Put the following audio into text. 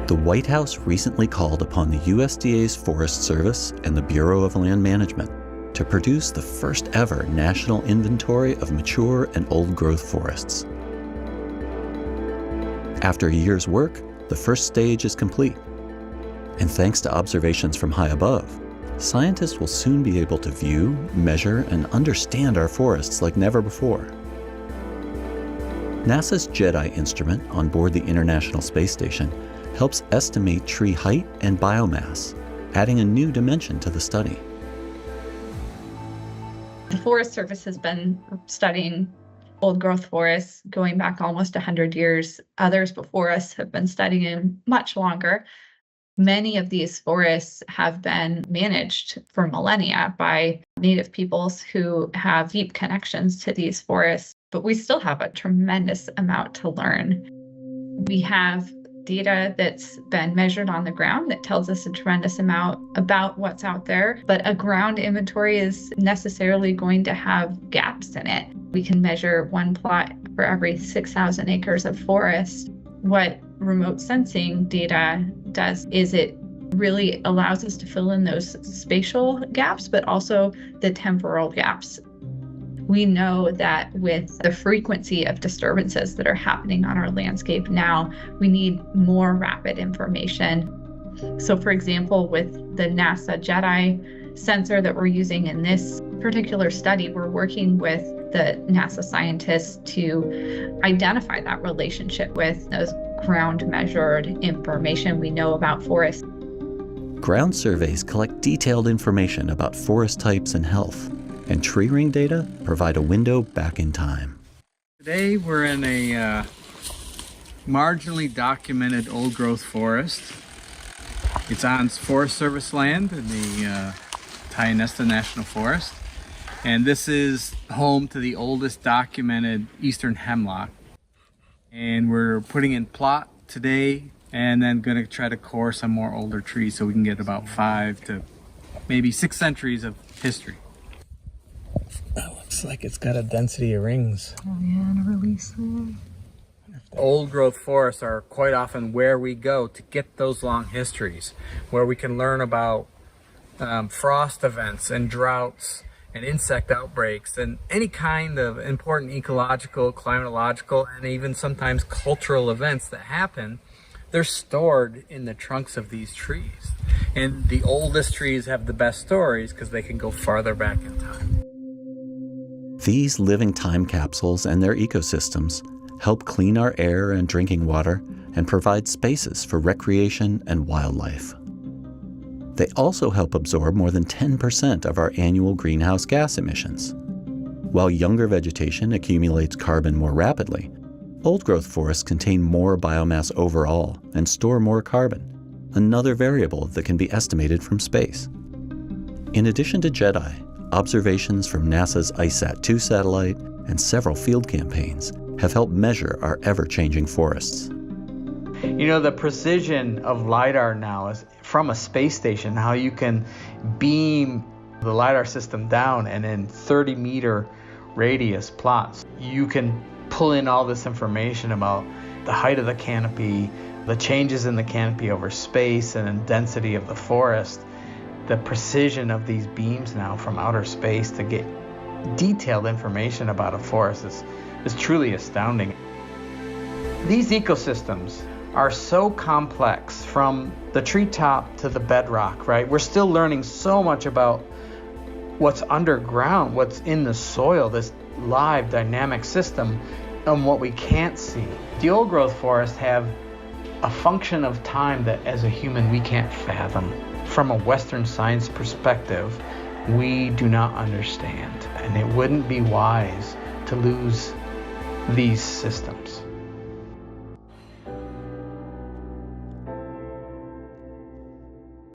The White House recently called upon the USDA's Forest Service and the Bureau of Land Management to produce the first ever national inventory of mature and old-growth forests. After a year's work, the first stage is complete. And thanks to observations from high above, scientists will soon be able to view, measure, and understand our forests like never before. NASA's GEDI instrument on board the International Space Station helps estimate tree height and biomass, adding a new dimension to the study. The Forest Service has been studying old-growth forests going back almost 100 years. Others before us have been studying much longer. Many of these forests have been managed for millennia by Native peoples who have deep connections to these forests, but we still have a tremendous amount to learn. We have data that's been measured on the ground that tells us a tremendous amount about what's out there, but a ground inventory is necessarily going to have gaps in it. We can measure one plot for every 6,000 acres of forest. What remote sensing data does is it really allows us to fill in those spatial gaps, but also the temporal gaps. We know that with the frequency of disturbances that are happening on our landscape now, we need more rapid information. So for example, with the NASA GEDI sensor that we're using in this particular study, we're working with the NASA scientists to identify that relationship with those ground measured information we know about forests. Ground surveys collect detailed information about forest types and health, and tree ring data provide a window back in time. Today we're in a marginally documented old-growth forest. It's on Forest Service land in the Tyutmanov National Forest. And this is home to the oldest documented eastern hemlock. And we're putting in plot today and then going to try to core some more older trees so we can get about 5 to maybe 6 centuries of history. That looks like it's got a density of rings. Oh yeah, and a release there. Old growth forests are quite often where we go to get those long histories, where we can learn about frost events and droughts and insect outbreaks and any kind of important ecological, climatological, and even sometimes cultural events that happen. They're stored in the trunks of these trees. And the oldest trees have the best stories because they can go farther back in time. These living time capsules and their ecosystems help clean our air and drinking water and provide spaces for recreation and wildlife. They also help absorb more than 10% of our annual greenhouse gas emissions. While younger vegetation accumulates carbon more rapidly, old-growth forests contain more biomass overall and store more carbon, another variable that can be estimated from space. In addition to GEDI, observations from NASA's ICESat-2 satellite and several field campaigns have helped measure our ever-changing forests. You know, the precision of LiDAR now is from a space station, how you can beam the LiDAR system down and in 30-meter radius plots. You can pull in all this information about the height of the canopy, the changes in the canopy over space and density of the forest. The precision of these beams now from outer space to get detailed information about a forest is truly astounding. These ecosystems are so complex from the treetop to the bedrock, right? We're still learning so much about what's underground, what's in the soil, this live dynamic system, and what we can't see. The old growth forests have a function of time that as a human we can't fathom. From a Western science perspective, we do not understand, and it wouldn't be wise to lose these systems.